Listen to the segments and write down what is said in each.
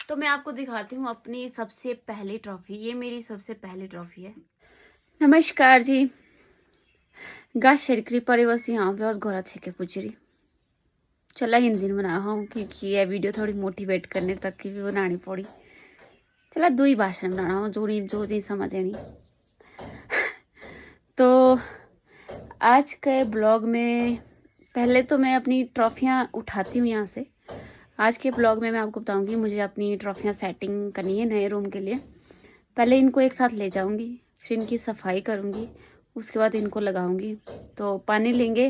तो मैं आपको दिखाती हूँ अपनी सबसे पहली ट्रॉफी। ये मेरी सबसे पहली ट्रॉफी है। नमस्कार जी। गा शरीकरी परिवस यहाँ पे और घोरा छे के पुचरी चला हिंदी में बना हूँ क्योंकि ये वीडियो थोड़ी मोटिवेट करने तक की भी बनानी पड़ी। चला दो ही भाषा में बनाना हूँ जो जी समझे नहीं। तो आज के ब्लॉग में पहले तो मैं अपनी ट्रॉफियाँ उठाती हूँ यहाँ से। आज के ब्लॉग में मैं आपको बताऊंगी मुझे अपनी ट्रॉफियाँ सेटिंग करनी है नए रूम के लिए। पहले इनको एक साथ ले जाऊंगी, फिर इनकी सफाई करूंगी, उसके बाद इनको लगाऊंगी। तो पानी लेंगे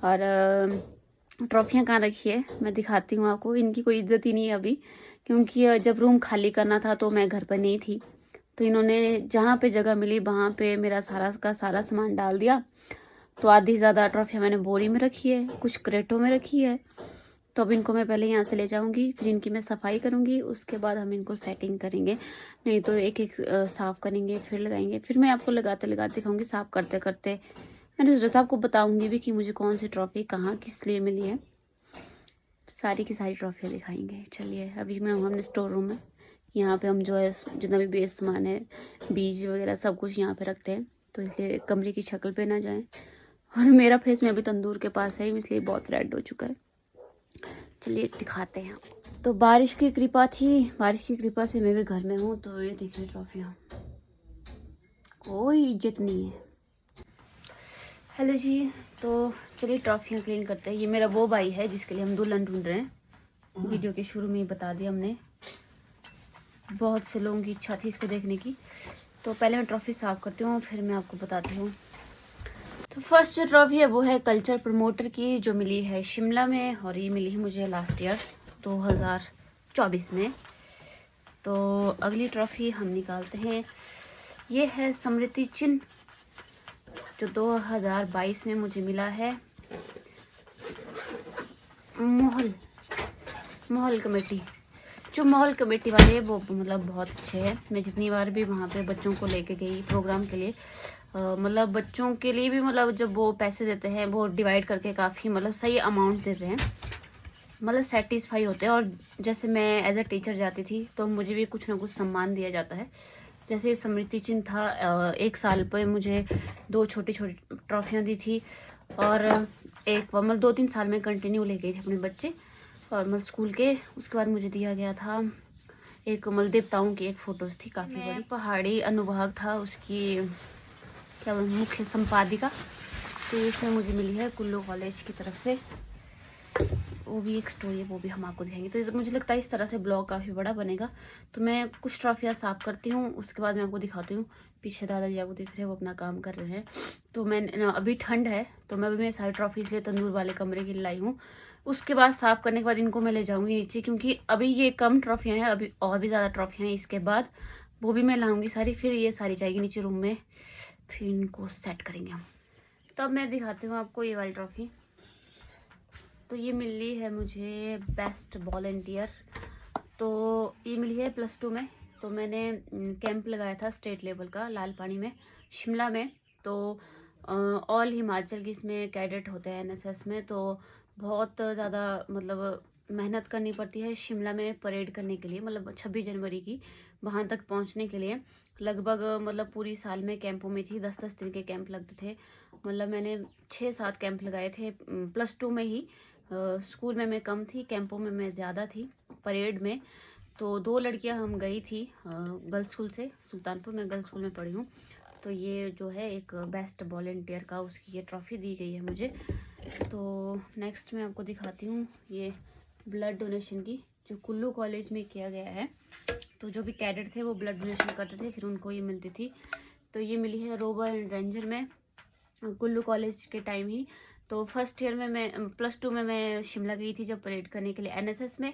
और ट्रॉफियाँ कहाँ रखी है मैं दिखाती हूँ आपको। इनकी कोई इज्जत ही नहीं है अभी, क्योंकि जब रूम खाली करना था तो मैं घर पर नहीं थी। तो इन्होंने जहाँ पे जगह मिली वहाँ पे मेरा सारा का सारा सामान डाल दिया। तो आधी से ज़्यादा ट्रॉफियाँ मैंने बोरी में रखी है, कुछ क्रेटों में रखी है। तो अब इनको मैं पहले यहाँ से ले जाऊंगी, फिर इनकी मैं सफाई करूंगी, उसके बाद हम इनको सेटिंग करेंगे। नहीं तो एक एक साफ़ करेंगे फिर लगाएंगे। फिर मैं आपको लगाते लगाते दिखाऊंगी, साफ़ करते करते। मैंने सोचा था आपको बताऊंगी भी कि मुझे कौन सी ट्रॉफी कहाँ किस लिए मिली है। सारी की सारी ट्रॉफियाँ दिखाएंगे। चलिए अभी मैं हमने स्टोर रूम में, यहाँ पे हम जो है जितना भी बेस्ट सामान है, बीज वगैरह सब कुछ यहाँ पे रखते हैं। तो इसलिए कमरे की शक्ल पे ना जाए। और मेरा फेस में अभी तंदूर के पास है, इसलिए बहुत रेड हो चुका है। चलिए दिखाते हैं आपको। तो बारिश की कृपा थी, बारिश की कृपा से मैं भी घर में हूँ। तो ये देखिए ट्रॉफियाँ, कोई इज्जत नहीं है। हेलो जी। तो चलिए ट्रॉफियाँ क्लीन करते हैं। ये मेरा वो भाई है जिसके लिए हम दुल्हन ढूंढ रहे हैं। वीडियो के शुरू में ही बता दिया हमने, बहुत से लोगों की इच्छा थी इसको देखने की। तो पहले मैं ट्रॉफी साफ करती हूँ, फिर मैं आपको बताती हूँ। तो फर्स्ट जो ट्रॉफी है वो है कल्चर प्रमोटर की, जो मिली है शिमला में, और ये मिली है मुझे लास्ट ईयर 2024 में। तो अगली ट्रॉफी हम निकालते हैं। ये है स्मृति चिन्ह, जो 2022 में मुझे मिला है माहौल कमेटी। जो माहौल कमेटी वाले हैं वो मतलब बहुत अच्छे हैं। मैं जितनी बार भी वहाँ पे बच्चों को लेके गई प्रोग्राम के लिए, मतलब बच्चों के लिए भी मतलब जब वो पैसे देते हैं वो डिवाइड करके काफ़ी मतलब सही अमाउंट देते हैं, मतलब सेटिस्फाई होते हैं। और जैसे मैं एज अ टीचर जाती थी तो मुझे भी कुछ ना कुछ सम्मान दिया जाता है। जैसे स्मृति चिन्ह था, एक साल पे मुझे 2 छोटी छोटी ट्रॉफियाँ दी थी। और एक मतलब 2-3 साल में कंटिन्यू ले गई थी अपने बच्चे और मतलब स्कूल के। उसके बाद मुझे दिया गया था एक मतलब देवताओं की एक फ़ोटोज़ थी काफ़ी बड़ी। पहाड़ी अनुभाग था उसकी क्या बोलते मुख्य संपादिका। तो इसमें मुझे मिली है कुल्लू कॉलेज की तरफ से। वो भी एक स्टोरी है, वो भी हम आपको दिखाएंगे। तो मुझे लगता है इस तरह से ब्लॉग काफ़ी बड़ा बनेगा। तो मैं कुछ ट्रॉफियाँ साफ करती हूँ, उसके बाद मैं आपको दिखाती हूँ। पीछे दादाजी आपको दिख रहे हैं, वो अपना काम कर रहे हैं। तो मैं अभी ठंड है तो मैं अभी सारी ट्रॉफी इसलिए तंदूर वाले कमरे के लिए लाई हूँ। उसके बाद साफ करने के बाद इनको मैं ले जाऊँगी नीचे, क्योंकि अभी ये कम ट्रॉफियाँ हैं, अभी और भी ज़्यादा ट्रॉफियाँ हैं। इसके बाद वो भी मैं लाऊँगी सारी, फिर ये सारी जाएगी नीचे रूम में, फिर इनको सेट करेंगे हम। तब मैं दिखाती हूँ आपको ये वाली ट्रॉफी। तो ये मिली है मुझे बेस्ट वॉलंटियर। तो ये मिली है +2 में। तो मैंने कैंप लगाया था स्टेट लेवल का लाल पानी में शिमला में। तो ऑल हिमाचल की इसमें कैडेट होते हैं एनएसएस में। तो बहुत ज़्यादा मतलब मेहनत करनी पड़ती है शिमला में परेड करने के लिए, मतलब 26 जनवरी की वहाँ तक पहुँचने के लिए। लगभग मतलब पूरी साल में कैंपों में थी, 10-10 दिन के कैंप लगते थे। मतलब मैंने 6-7 कैंप लगाए थे +2 में ही। स्कूल में मैं कम थी, कैंपों में मैं ज़्यादा थी परेड में। तो 2 लड़कियां हम गई थी गर्ल्स स्कूल से, सुल्तानपुर में गर्ल्स स्कूल में पढ़ी हूँ। तो ये जो है एक बेस्ट वॉलंटियर का उसकी ये ट्रॉफ़ी दी गई है मुझे। तो नेक्स्ट मैं आपको दिखाती हूँ ये ब्लड डोनेशन की, जो कुल्लू कॉलेज में किया गया है। तो जो भी कैडेट थे वो ब्लड डोनेशन करते थे, फिर उनको ये मिलती थी। तो ये मिली है रोवर एंड रेंजर में कुल्लू कॉलेज के टाइम ही। तो फर्स्ट ईयर में मैं +2 में मैं शिमला गई थी जब परेड करने के लिए एनएसएस में।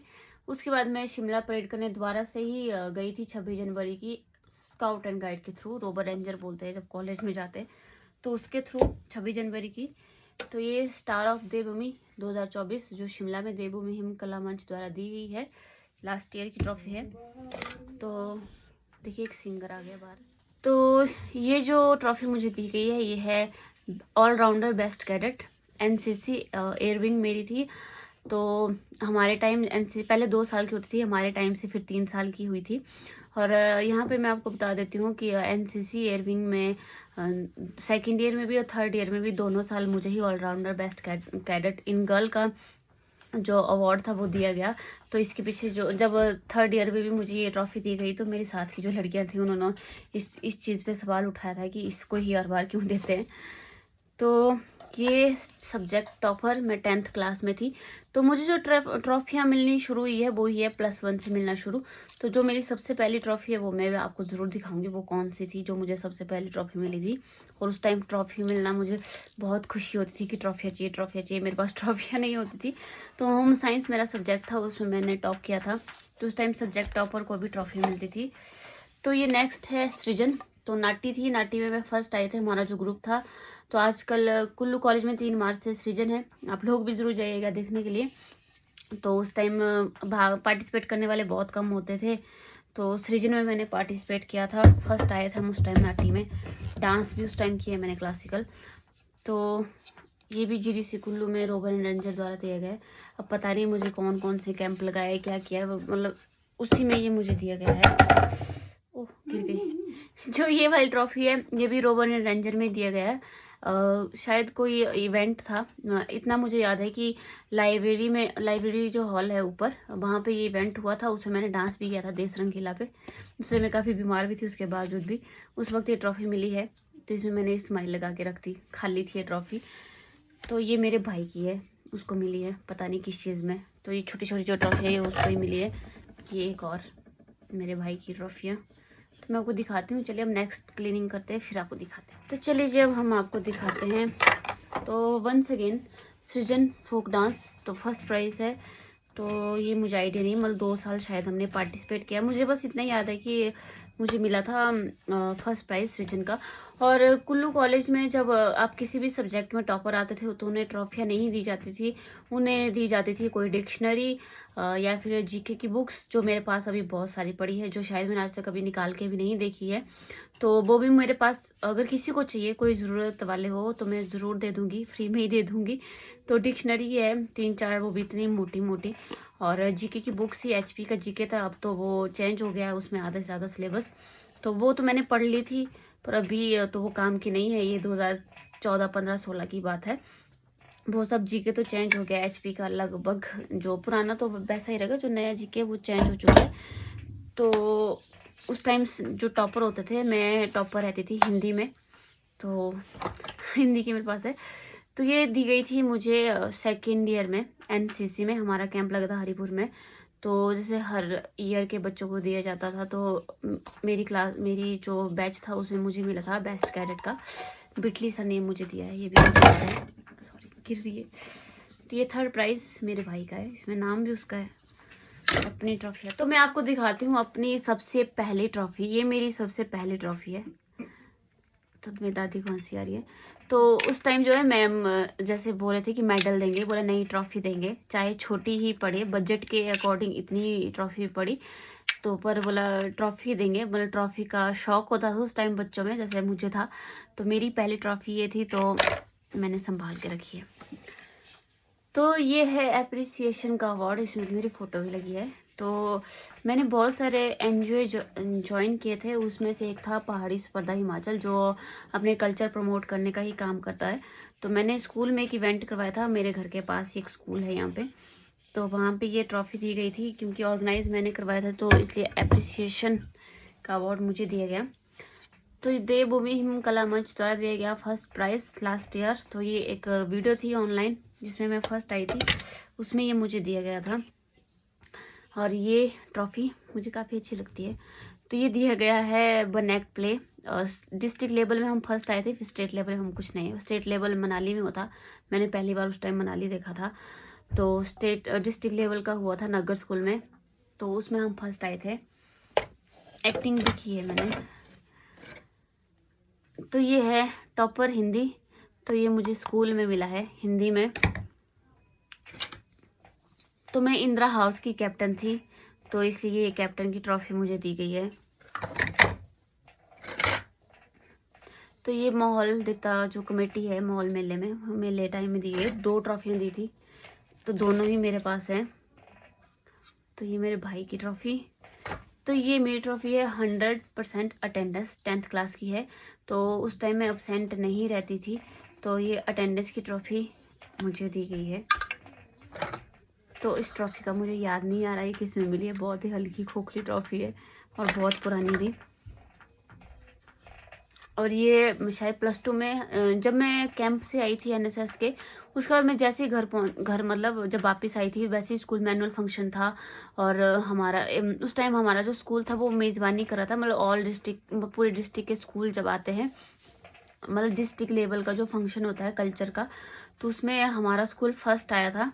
उसके बाद मैं शिमला परेड करने दोबारा से ही गई थी 26 जनवरी की स्काउट एंड गाइड के थ्रू, रोबर रेंजर बोलते हैं जब कॉलेज में जाते हैं, तो उसके थ्रू 26 जनवरी की। तो ये स्टार ऑफ देवभूमि 2024 जो शिमला में देवभूमि हिम कला मंच द्वारा दी गई है, लास्ट ईयर की ट्रॉफी है। तो देखिए एक सिंगर आ गया बाहर। तो ये जो ट्रॉफी मुझे दी गई है ये है all rounder best cadet NCC air wing मेरी थी तो हमारे टाइम एनसीसी पहले 2 साल की होती थी, हमारे टाइम से फिर 3 साल की हुई थी। और यहाँ पे मैं आपको बता देती हूँ कि एनसीसी एयरविंग में सेकेंड ईयर में भी और थर्ड ईयर में भी दोनों साल मुझे ही ऑलराउंडर बेस्ट कैडेट इन गर्ल का जो अवार्ड था वो दिया गया। तो इसके पीछे जो जब थर्ड ईयर में भी मुझे ये ट्रॉफी दी गई तो मेरे साथ की जो लड़कियां थी उन्होंने इस चीज़ पे सवाल उठाया था कि इसको ही हर बार क्यों देते हैं। तो ये सब्जेक्ट टॉपर मैं 10th क्लास में थी। तो मुझे जो ट्रॉफियाँ मिलनी शुरू हुई है वो ही है +1 से मिलना शुरू। तो जो मेरी सबसे पहली ट्रॉफी है वो मैं आपको ज़रूर दिखाऊंगी वो कौन सी थी जो मुझे सबसे पहली ट्रॉफी मिली थी। और उस टाइम ट्रॉफी मिलना मुझे बहुत खुशी होती थी कि ट्रॉफियाँ चाहिए, मेरे पास ट्रॉफियाँ नहीं होती थी। तो होम साइंस मेरा सब्जेक्ट था, उसमें मैंने टॉप किया था। तो उस टाइम सब्जेक्ट टॉपर को भी ट्रॉफी मिलती थी। तो ये नेक्स्ट है सृजन। तो नाटी थी, नाटी में मैं फर्स्ट आई थे, हमारा जो ग्रुप था। तो आजकल कुल्लू कॉलेज में 3 मार्च से सृजन है, आप लोग भी जरूर जाइएगा देखने के लिए। तो उस टाइम पार्टिसिपेट करने वाले बहुत कम होते थे। तो सृजन में मैंने पार्टिसिपेट किया था, फर्स्ट आए थे हम उस टाइम नाटी में। डांस भी उस टाइम किया मैंने क्लासिकल। तो ये भी जीडीसी कुल्लू में रोबर एंड रेंजर द्वारा दिया गया है। अब पता नहीं मुझे कौन कौन से कैंप लगाए, क्या किया है, मतलब उसी में ये मुझे दिया गया है। ओह गिर गई। जो ये वाली ट्रॉफी है ये भी रोबर एंड रेंजर में दिया गया है। शायद कोई इवेंट था, इतना मुझे याद है कि लाइब्रेरी जो हॉल है ऊपर, वहाँ पे ये इवेंट हुआ था। उसमें मैंने डांस भी किया था देश रंगीला पे। उसमें मैं काफ़ी बीमार भी थी, उसके बावजूद भी उस वक्त ये ट्रॉफी मिली है। तो इसमें मैंने स्माइल लगा के रख दी, खाली थी ये ट्रॉफी। तो ये मेरे भाई की है, उसको मिली है पता नहीं किस चीज़ में। तो ये छोटी छोटी जो ट्रॉफी है ये उसको ही मिली है। ये एक और मेरे भाई की ट्रॉफियाँ। तो मैं आपको दिखाती हूँ। चलिए अब नेक्स्ट क्लीनिंग करते हैं फिर आपको दिखाते हैं। तो चलिए जी अब हम आपको दिखाते हैं। तो वंस अगेन सृजन फोक डांस, तो फर्स्ट प्राइज़ है। तो ये मुझे आइडिया नहीं, मतलब 2 साल शायद हमने पार्टिसिपेट किया। मुझे बस इतना याद है कि मुझे मिला था फर्स्ट प्राइज़ सृजन का। और कुल्लू कॉलेज में जब आप किसी भी सब्जेक्ट में टॉपर आते थे तो उन्हें ट्रॉफियाँ नहीं दी जाती थी, उन्हें दी जाती थी कोई डिक्शनरी या फिर जीके की बुक्स, जो मेरे पास अभी बहुत सारी पड़ी है, जो शायद मैंने आज तक कभी निकाल के भी नहीं देखी है। तो वो भी मेरे पास, अगर किसी को चाहिए, कोई ज़रूरत वाले हो तो मैं ज़रूर दे दूँगी, फ्री में ही दे दूँगी। तो डिक्शनरी है 3-4, वो भी इतनी मोटी मोटी। और जीके की बुक्स ही एचपी का जीके था, अब तो वो चेंज हो गया है, उसमें आधा से ज़्यादा सिलेबस। तो वो तो मैंने पढ़ ली थी, पर अभी तो वो काम की नहीं है। ये 2014, 15, 16 की बात है। वो सब जीके तो चेंज हो गया, एचपी का लगभग जो पुराना तो वैसा ही रहेगा, जो नया जीके वो चेंज हो चुका है। तो उस टाइम जो टॉपर होते थे, मैं टॉपर रहती थी हिंदी में, तो हिंदी की मेरे पास है। तो ये दी गई थी मुझे सेकेंड ईयर में एनसीसी में, हमारा कैंप लगा था हरिपुर में। तो जैसे हर ईयर के बच्चों को दिया जाता था, तो मेरी जो बैच था उसमें मुझे मिला था बेस्ट कैडेट का। बिटली सर ने मुझे दिया है, ये भी मुझे याद है। सॉरी गिर रही है। तो ये थर्ड प्राइज़ मेरे भाई का है, इसमें नाम भी उसका है। अपनी ट्रॉफी है तो मैं आपको दिखाती हूँ अपनी सबसे पहली ट्रॉफी। ये मेरी सबसे पहली ट्रॉफी है। तो मेरी दादी को हंसी आ रही है। तो उस टाइम जो है मैम जैसे बोले थे कि मेडल देंगे, बोला नहीं ट्रॉफी देंगे, चाहे छोटी ही पड़े, बजट के अकॉर्डिंग इतनी ट्रॉफी पड़ी तो, पर बोला ट्रॉफी देंगे। मतलब ट्रॉफी का शौक होता था उस टाइम बच्चों में, जैसे मुझे था। तो मेरी पहली ट्रॉफी ये थी, तो मैंने संभाल के रखी है। तो ये है एप्रिसिएशन का अवार्ड, इसमें मेरी फ़ोटो भी लगी है। तो मैंने बहुत सारे एनजीओ ज्वाइन किए थे, उसमें से एक था पहाड़ी स्पर्धा हिमाचल, जो अपने कल्चर प्रमोट करने का ही काम करता है। तो मैंने स्कूल में एक इवेंट करवाया था, मेरे घर के पास ही एक स्कूल है यहाँ पे। तो वहाँ पे ये ट्रॉफी दी गई थी, क्योंकि ऑर्गेनाइज मैंने करवाया था, तो इसलिए एप्रिसिएशन का अवार्ड मुझे दिया गया। तो देवभूमि हिम कला मंच द्वारा दिया गया फर्स्ट प्राइज़ लास्ट ईयर। तो ये एक वीडियो थी ऑनलाइन जिसमें मैं फर्स्ट आई थी, उसमें ये मुझे दिया गया था। और ये ट्रॉफ़ी मुझे काफ़ी अच्छी लगती है। तो ये दिया गया है बनैक प्ले। डिस्ट्रिक्ट लेवल में हम फर्स्ट आए थे, फिर स्टेट लेवल में हम कुछ नहीं। स्टेट लेवल मनाली में होता, मैंने पहली बार उस टाइम मनाली देखा था। तो डिस्ट्रिक्ट लेवल का हुआ था नगर स्कूल में, तो उसमें हम फर्स्ट आए थे। एक्टिंग भी की है मैंने। तो ये है टॉपर हिंदी, तो ये मुझे स्कूल में मिला है हिंदी में। तो मैं इंदिरा हाउस की कैप्टन थी, तो इसलिए ये कैप्टन की ट्रॉफी मुझे दी गई है। तो ये माहौल देता जो कमेटी है, माहौल मेले में, मेले टाइम में दी है, 2 ट्रॉफियाँ दी थी। तो दोनों ही मेरे पास हैं। तो ये मेरे भाई की ट्रॉफ़ी, तो ये मेरी ट्रॉफ़ी है 100% अटेंडेंस, 10th क्लास की है। तो उस टाइम मैं अब्सेंट नहीं रहती थी, तो ये अटेंडेंस की ट्रॉफ़ी मुझे दी गई है। तो इस ट्रॉफ़ी का मुझे याद नहीं आ रहा है किस में मिली है, बहुत ही हल्की खोखली ट्रॉफ़ी है और बहुत पुरानी भी। और ये शायद +2 में जब मैं कैंप से आई थी NSS के, उसके बाद मैं जैसे ही घर मतलब जब वापस आई थी, वैसे ही स्कूल में एनुअल फंक्शन था। और हमारा उस टाइम हमारा जो स्कूल था वो मेज़बानी कर रहा था, मतलब ऑल डिस्ट्रिक्ट, पूरे डिस्ट्रिक्ट के स्कूल जब आते हैं, मतलब डिस्ट्रिक्ट लेवल का जो फंक्शन होता है कल्चर का, तो उसमें हमारा स्कूल फर्स्ट आया था,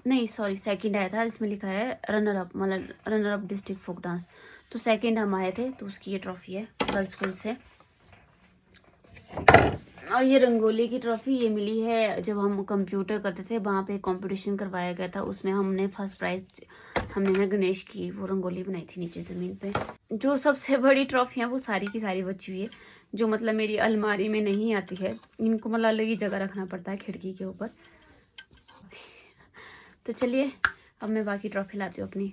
नहीं सॉरी सेकंड आया था। इसमें लिखा है रनर अप, मतलब runner up district folk dance, तो सेकंड हम आए थे। तो उसकी ये ट्रॉफ़ी है गर्ल्स स्कूल से। और ये रंगोली की ट्रॉफ़ी ये मिली है जब हम कंप्यूटर करते थे, वहाँ पे कंपटीशन करवाया गया था, उसमें हमने फर्स्ट प्राइज, हमने ना गणेश की वो रंगोली बनाई थी नीचे ज़मीन पे। जो सबसे बड़ी ट्रॉफियाँ वो सारी की सारी बची हुई है, जो मतलब मेरी अलमारी में नहीं आती है, इनको मतलब अलग ही जगह रखना पड़ता है खिड़की के ऊपर। तो चलिए अब मैं बाकी ट्रॉफी लाती हूँ अपनी।